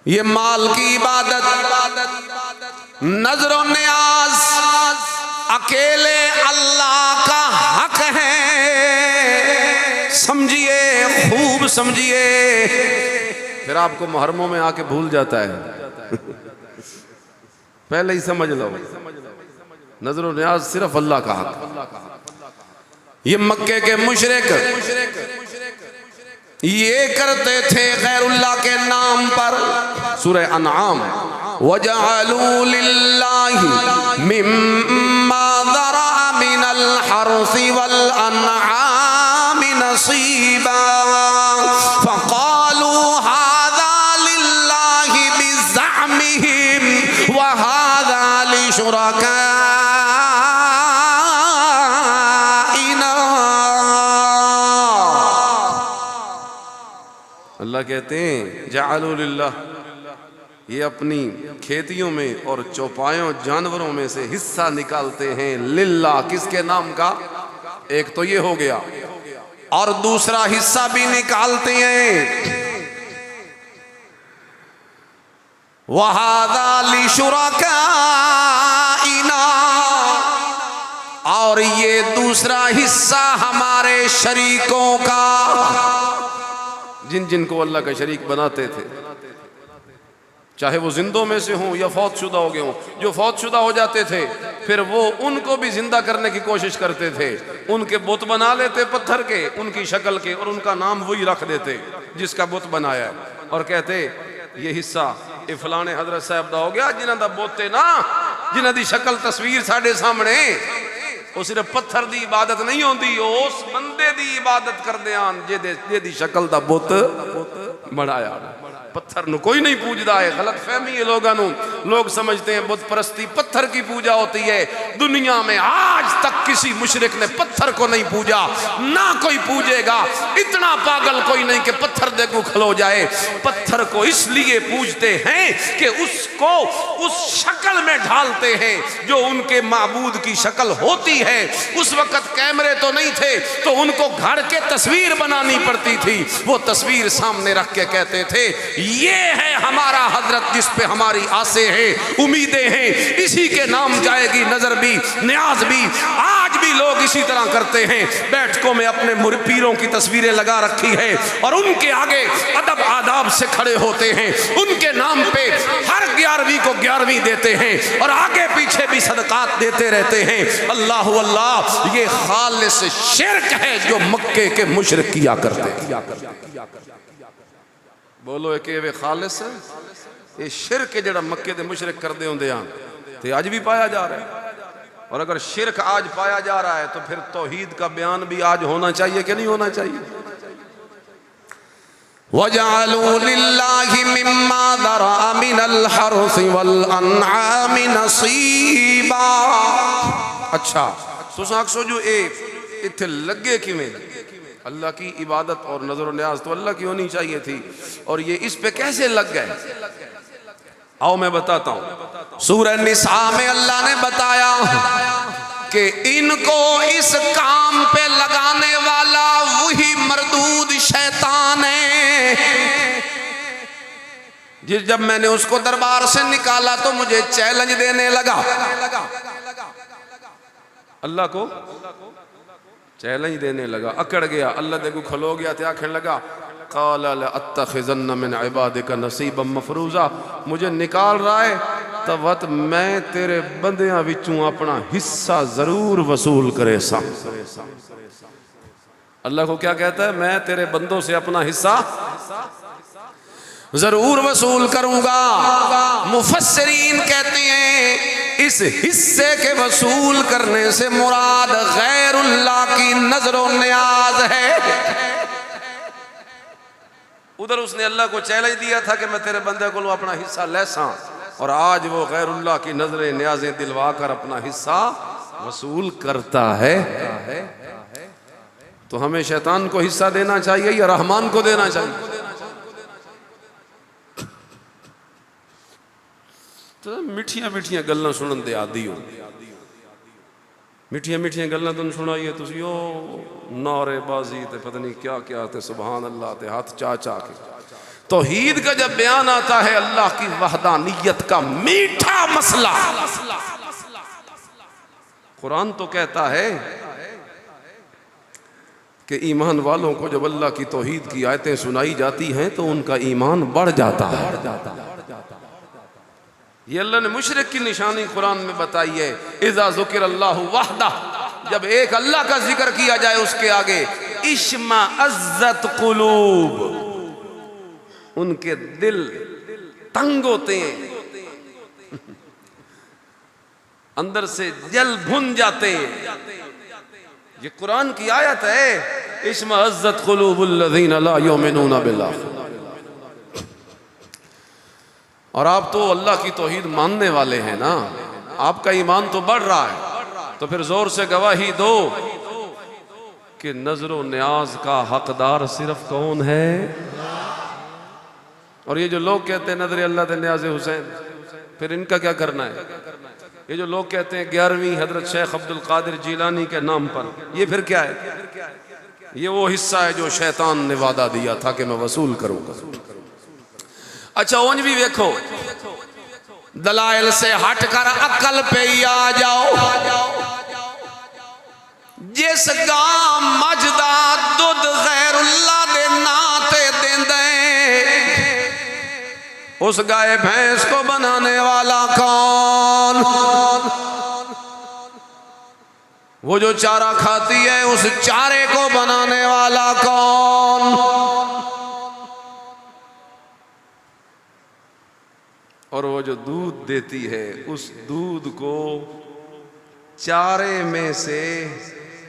ये माल की इबादत, नजर नियाज अकेले अल्लाह का हक है। समझिए, खूब समझिए, फिर आपको मुहर्रमों में आके भूल जाता है। पहले ही समझ लो, नजर नियाज सिर्फ अल्लाह का हक। ये मक्के के मुशरिक ये करते थे गैरुल्लाह के नाम पर। सूरह अनआम, वजअलू लिल्लाहि मिम्मा ज़रअ मिनल हर्सी वल अनआमि नसीबा फक़ालू हाज़ा लिल्लाहि बिज़अमिहिम व हाज़ा लिशुरका। अल्लाह कहते हैं जअलू लिल्लाह, ये अपनी खेतियों में और चौपायों जानवरों में से हिस्सा निकालते हैं लिल्लाह, किसके नाम का? एक तो ये हो गया, और दूसरा हिस्सा भी निकालते हैं वहादा लिशुरकाइना, और ये दूसरा हिस्सा हमारे शरीकों का, जिन जिनको अल्लाह का शरीक बनाते थे, चाहे वो जिंदों में से हों या फौतशुदा हो गए हों। जो फौतशुदा हो जाते थे फिर वो उनको भी जिंदा करने की कोशिश करते थे, उनके बुत बना लेते पत्थर के, उनकी शक्ल के, और उनका नाम वही रख देते जिसका बुत बनाया है, और कहते ये हिस्सा ये फलाने हजरत साहब दा हो गया, जिन्हां दा बुत है ना, जिन्हां दी शक्ल तस्वीर साढ़े सामने, वो सिर्फ पत्थर दी इबादत नहीं होती, उस बंदे दी इबादत करदे आन जेदी शक्ल दा बुत बनाया। पत्थर नु कोई नहीं पूजदा है, गलत फहमी है लोगों नू। लोग समझते हैं बुत परस्ती पत्थर की पूजा होती है। दुनिया में आज तक किसी मुशरिक ने पत्थर को नहीं पूजा, ना कोई पूजेगा। इतना पागल कोई नहीं कि पत्थर देखो खलो जाए। पत्थर को इसलिए पूजते हैं कि उसको उस शक्ल में ढालते हैं जो उनके माबूद की शक्ल होती है। उस वक्त कैमरे तो नहीं थे, तो उनको घर के तस्वीर बनानी पड़ती थी। वो तस्वीर सामने रख के कहते थे ये है हमारा हजरत जिस पे हमारी आसे हैं, उम्मीदें हैं, इसी के नाम जाएगी नजर भी, न्याज भी। आज भी लोग इसी तरह करते हैं, बैठकों में अपने पीरों की तस्वीरें लगा रखी है और उनके आगे अदब आदाब से खड़े होते हैं। उनके नाम पे हर 11वीं को 11वीं देते हैं और आगे पीछे भी सदकात देते रहते हैं। अल्लाह अल्लाह, ये खालिस शिर्क है जो मक्के के मुशरिक किया करते हैं। बोलो एक वे खालिस ये शिरक है जेड़ा मक्के दे मुशरिक करदे हुंदे आन ते आज भी पाया जा रहा है। और अगर शिरक आज पाया जा रहा है तो फिर तौहीद का बयान भी आज होना चाहिए कि नहीं होना चाहिए? वजअलू लिल्लाहि मिम्मा ज़रअ मिनल हर्सी वल अनआमि नसीबा। अच्छा तुस आखो जो ए इत्थे लगे किवें? अल्लाह की इबादत और नजर न्याज तो अल्लाह की होनी चाहिए थी, और ये इस पे कैसे लग गए? आओ मैं बताता हूं। सूरह निसा में अल्लाह ने बताया कि इनको इस काम पे लगाने वाला वही मरदूद शैतान है। जब मैंने उसको दरबार से निकाला तो मुझे चैलेंज देने लगा। अल्लाह को चैलेंज देने लगा, अकड़ गया, अल्लाह देखो खलो गया तो आखिर लगा क़ाल लअत्तख़िज़न्न मिन इबादिका नसीबम मफ़रूज़ा। मुझे निकाल रहा है तब मैं तेरे बंदियां विचों अपना हिस्सा जरूर वसूल करे सा। अल्लाह को क्या कहता है? मैं तेरे बंदों से अपना हिस्सा जरूर वसूल करूंगा। मुफस्सिरीन कहते हैं इस हिस्से के वसूल करने से मुराद गैरुल्लाह की नजरो न्याज है। उधर उसने अल्लाह को चैलेंज दिया था कि मैं तेरे बंदे को अपना हिस्सा ले सा, और आज वो गैरुल्लाह की नजरें न्याजें दिलवा कर अपना हिस्सा वसूल करता है। तो हमें शैतान को हिस्सा देना चाहिए या रहमान को देना चाहिए? तो मिठिया मिठिया गल्लां सुनन दे आदी हो, मिठिया मिठिया गल्लां तुहानूं सुनाइए तुसीं ओ नारेबाजी थे, पता नहीं क्या क्या थे, सुभान अल्लाह थे, हाथ चा चा के। तौहीद का जब बयान आता है, अल्लाह की वहदानियत का मीठा मसला, कुरान तो कहता है कि ईमान वालों को जब अल्लाह की तौहीद की आयतें सुनाई जाती हैं तो उनका ईमान बढ़ जाता है। ये अल्लाह ने मुशरिक की निशानी कुरान में बताई है। इज़ा ज़ुकिर अल्लाहु वहदा, जब एक अल्लाह का जिक्र किया जाए उसके आगे, इश्मा अज़्ज़त कुलूब, उनके दिल तंग होते हैं, अंदर से जल भुन जाते हैं। ये कुरान की आयत है, इश्मा अज़्ज़त कुलूबुल्लज़ीना ला युमिनूना बिल्लाह। और आप तो अल्लाह की तौहीद मानने वाले हैं ना, आपका ईमान तो बढ़ रहा है, तो फिर जोर से गवाही दो कि नजरो न्याज का हकदार सिर्फ कौन है। और ये जो लोग कहते हैं नजर अल्लाह न्याज हुसैन, फिर इनका क्या करना है? ये जो लोग कहते हैं 11वीं हजरत शेख अब्दुल कादिर जिलानी के नाम पर, ये फिर क्या है? ये वो हिस्सा है जो शैतान ने वादा दिया था कि मैं वसूल करूंगा। अच्छा उंज भी देखो, दलाइल से हटकर अकल पे ही आ जाओ। जिस गां मजदा दुध गैरुल्लाह दे नाते देंदे, उस गाय भैंस को बनाने वाला कौन? वो जो चारा खाती है उस चारे को बनाने वाला कौन? और वो जो दूध देती है उस दूध को चारे में से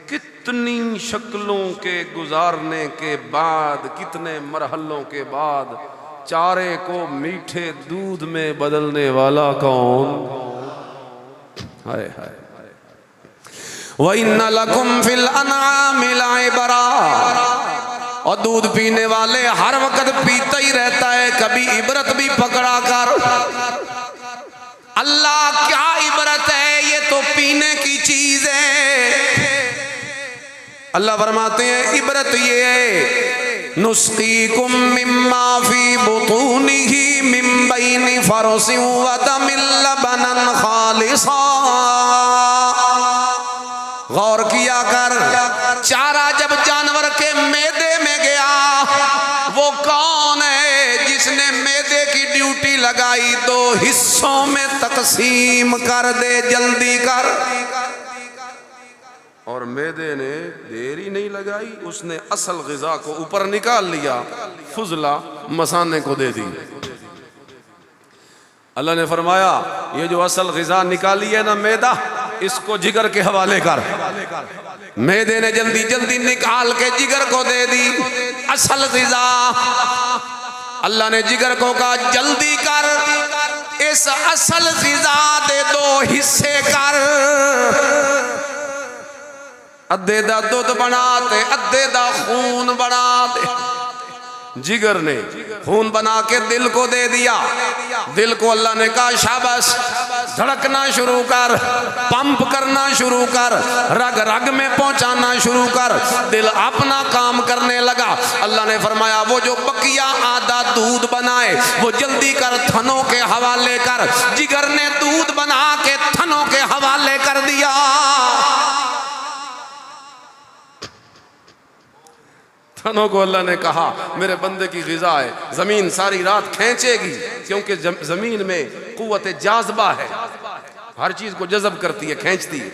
कितनी शक्लों के गुजारने के बाद, कितने मरहलों के बाद चारे को मीठे दूध में बदलने वाला कौन? हाय हाय। व इन्ना लकुम फिल अनआमि लइबरा, और दूध पीने वाले हर वक्त पीता ही रहता है, कभी इबरत भी पकड़ा कर। अल्लाह क्या इबरत है, ये तो पीने की चीज है। अल्लाह फरमाते हैं इबरत ये है, नुस्कीकुम मिम्मा फी बुतूनिही मिन बैनि फरसिन व दमिन लबनन खालिसा। गौर किया कर, चारा जब जानवर के मैदे में गया, वो कौन है जिसने मैदे की ड्यूटी लगाई? 2 हिस्सों में तकसीम कर दे, जल्दी कर। और मैदे ने देरी नहीं लगाई, उसने असल ग़िज़ा को ऊपर निकाल लिया, फुजला मसाने को दे दी। अल्लाह ने फरमाया ये जो असल ग़िज़ा निकाली है ना मैदा, इसको जिगर के हवाले कर। मैदे ने जल्दी जल्दी निकाल के जिगर को दे दी असल ग़िज़ा। अल्लाह ने जिगर को कहा जल्दी कर, इस असल ग़िज़ा दे 2 हिस्से कर। अद्धे दा दूध बना दे, अद्धे दा खून बना दे। जिगर ने खून बना के दिल को दे दिया। दिल को अल्लाह ने कहा शाबाश, धड़कना शुरू कर, पंप करना शुरू कर, रग रग में पहुंचाना शुरू कर। दिल अपना काम करने लगा। अल्लाह ने फरमाया वो जो बकिया आधा दूध बनाए वो जल्दी कर थनों के हवाले कर। जिगर ने दूध बना के थनों के हवाले कर दिया। थनों को अल्लाह ने कहा मेरे बंदे की ग़िज़ा है, ज़मीन सारी रात खींचेगी, क्योंकि ज़मीन में क़ुव्वत जाज़बा है, हर चीज़ को जज़ब करती है, खींचती है।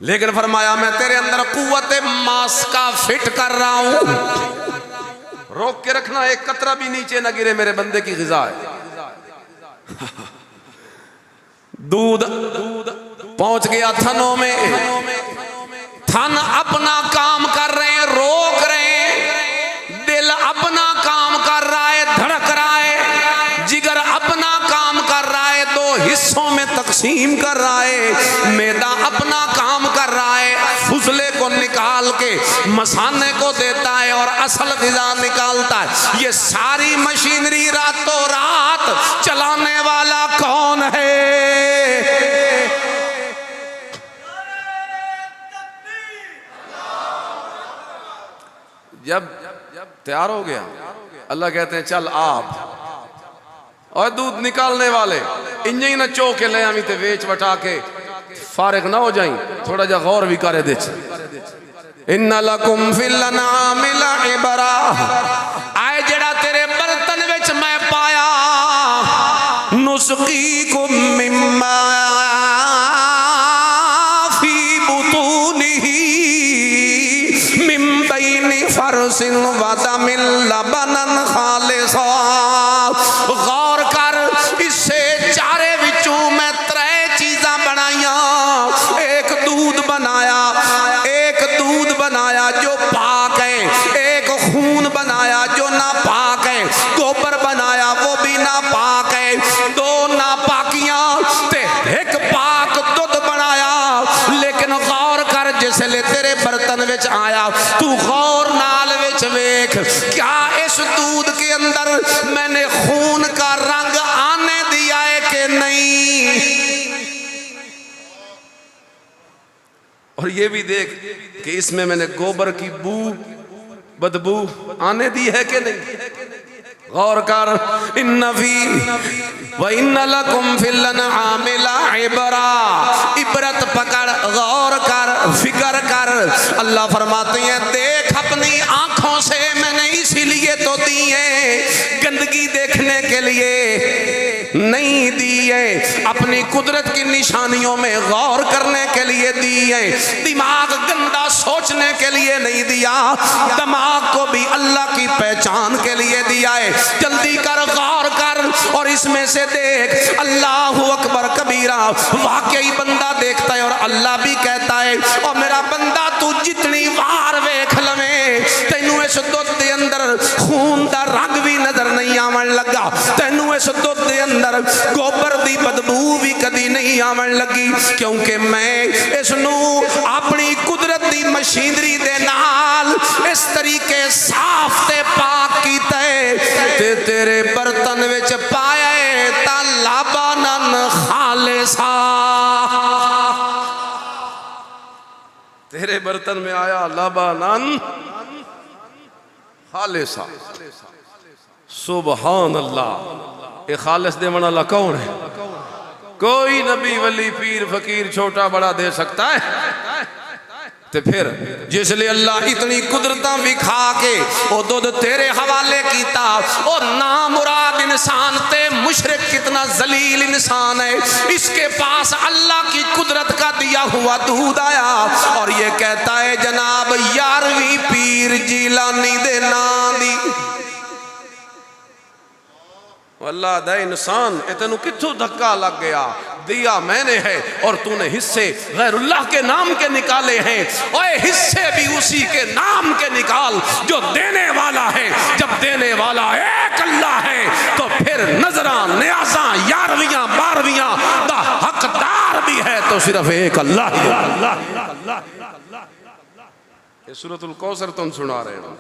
लेकिन फरमाया मैं तेरे अंदर क़ुव्वत मास का फिट कर रहा हूँ, रोक के रखना, एक कतरा भी नीचे न गिरे, मेरे बंदे की ग़िज़ा है। दूध पहुँच गया थनों में, थन अपना काम कर रहे हैं, रोक रहे हैं। दिल अपना काम कर रहा है, धड़क रहा है। जिगर अपना काम कर रहा है, 2 हिस्सों में तकसीम कर रहा है। मैदा अपना काम कर रहा है, फुसले को निकाल के मसाने को देता है और असल ग़िज़ा निकालता है। ये सारी मशीनरी रातों रात चलाने वाला कौन है? जब तैयार हो गया, अल्लाह कहते हैं चल आप और दूध निकालने वाले इंज ही न चो के ले आवी ते वेच वटा के फारिग ना हो जाई, थोड़ा जा गौर भी करे दे। इन्ना लकुम फिल अनआमि लइबरा, आए जेड़ा तेरे बर्तन विच मैं पाया, नुस्कीकुम मिम्मा फी बुतूनिही मिन बैनि फरसिन व दमिन लबनन खालिसा। गौर कर, इससे चारे विचों मैं त्रै चीज़ां बनाइया, एक दूध बनाया, एक दूध बनाया जो पाक है, एक खून बनाया जो ना पाक है, गोबर बनाया वो भी ना पाक है, दो नापाकियां ते एक पाक दूध बनाया। लेकिन गौर कर, जिसले तेरे बर्तन विच आया, तू गौर नाल विच वेख, क्या इस दूध के अंदर मैंने खून का रंग आने दिया है कि नहीं? और ये भी देख कि इसमें मैंने गोबर की बदबू आने दी है कि नहीं? गौर कर, इन्ना फी व इन्ना लकुम फिल अनआमि लइबरा, इबरत पकड़, गौर कर, फिक्र कर। अल्लाह फरमाते हैं देख अपनी आंखों से मैंने इसीलिए तो दी है, गंदगी देखने के लिए नहीं दी है, अपनी कुदरत की निशानियों में गौर करने के लिए दी है। दिमाग गंदा सोचने के लिए नहीं दिया, दिमाग को भी अल्लाह की पहचान के लिए दिया है। जल्दी कर, गौर कर, और इसमें से देख, अल्लाहु अकबर कबीरा, वाकई बंदा देखता है और अल्लाह भी कहता है, और मेरा बंदा तू जितनी बार वेख लवे, तेनू इस दुध दे अंदर खून दा रंग भी नजर नहीं आवन लगा, तेनू इस दुध दे अंदर गोबर दी बदबू भी कदी नहीं आवन लगी, क्योंकि मैं इसनू अपनी कुदरत दी मशीनरी दे नाल इस तरीके साफ ते पाक कीता है ते तेरे बर्तन विच पाया है ता लबनन खालिसा। तेरे बर्तन में आया लबनन खालिसा। सुभान अल्लाह। ये खालिस देने वाला कौन है? कोई नबी वली पीर फकीर छोटा बड़ा दे सकता है? ते फिर जिसलिए अल्लाह इतनी कुदरत विखा के ओ दुध तेरे हवाले कीता, और नामुराद इंसान ते मुशरिक कितना जलील इंसान है, इसके पास अल्लाह की कुदरत का दिया हुआ दूध आया और ये कहता है जनाब 11वीं पीर जीलानी दे नाम दी। अल्लाह दा इंसान इतनू किथों धक्का लग गया? दिया मैंने है और तूने हिस्से गैरुल्लाह के नाम के निकाले हैं, और हिस्से भी उसी के नाम के निकाल जो देने वाला है। जब देने वाला एक अल्लाह है तो फिर नजरा न्याजा 11वियां 12वियां दा हकदार भी है तो सिर्फ एक अल्लाह ही है। ये सूरतुल कौसर तुम सुना रहे हो,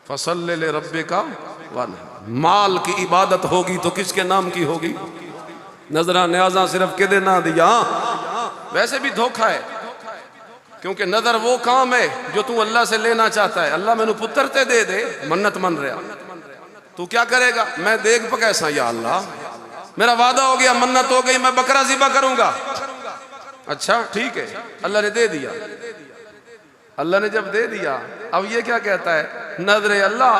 फसल्ले ले रब्बे का वन। माल की इबादत होगी तो किसके नाम की होगी? नजरा न्याजा सिर्फ के ना दिया। वैसे भी धोखा है, क्योंकि नजर वो काम है जो तू अल्लाह से लेना चाहता है। अल्लाह मैनू पुत्र ते दे दे, मन्नत मन रहा, तू क्या करेगा? मैं देख पकैसा, या अल्लाह मेरा वादा हो गया, मन्नत हो गई, मैं बकरा ज़िबा करूंगा। अच्छा ठीक है, अल्लाह ने दे दिया। अल्लाह ने जब दे दिया, अब ये क्या कहता है? नजरे अल्लाह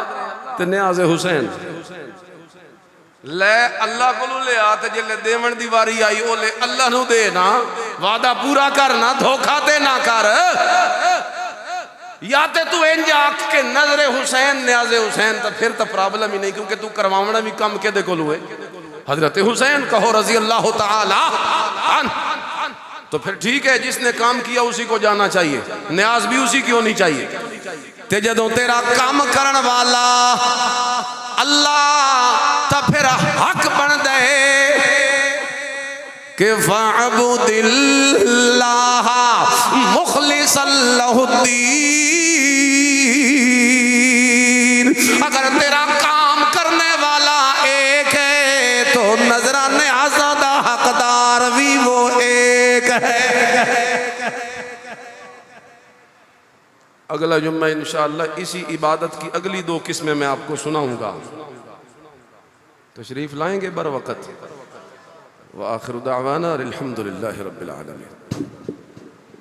ते न्याज़े हुसैन ले अल्लाह को ले आते जिले देवन दी वारी आई ओ ले अल्लाह नू दे ना, वादा पूरा करना, धोखा ते ना कर। या ते तू इंज आख के नजरे हुसैन न्याज़े हुसैन, तो फिर तो प्रॉब्लम ही नहीं, क्योंकि तू करवावना भी कम के दे कोल हुए। हजरत हुसैन कहो रजी अल्लाह तआला अन्हु, तो फिर ठीक है, जिसने काम किया उसी को जाना चाहिए, न्याज भी उसी की होनी चाहिए। ते जदों तेरा काम करन वाला अल्लाह तो फिर हक बन दे कि फअबुदिल्लाह मुखलिसन लहुद्दीन। अगर तेरा काम करने वाला एक है तो नजराने आज़ादा हकदार भी वो एक है। अगला जुम्मा इंशाअल्लाह इसी इबादत की अगली 2 किस्में मैं आपको सुनाऊंगा। तशरीफ़ लाएंगे बर वक़्त। व आखिर दावाना अल्हम्दुलिल्लाहि रब्बिल आलमीन।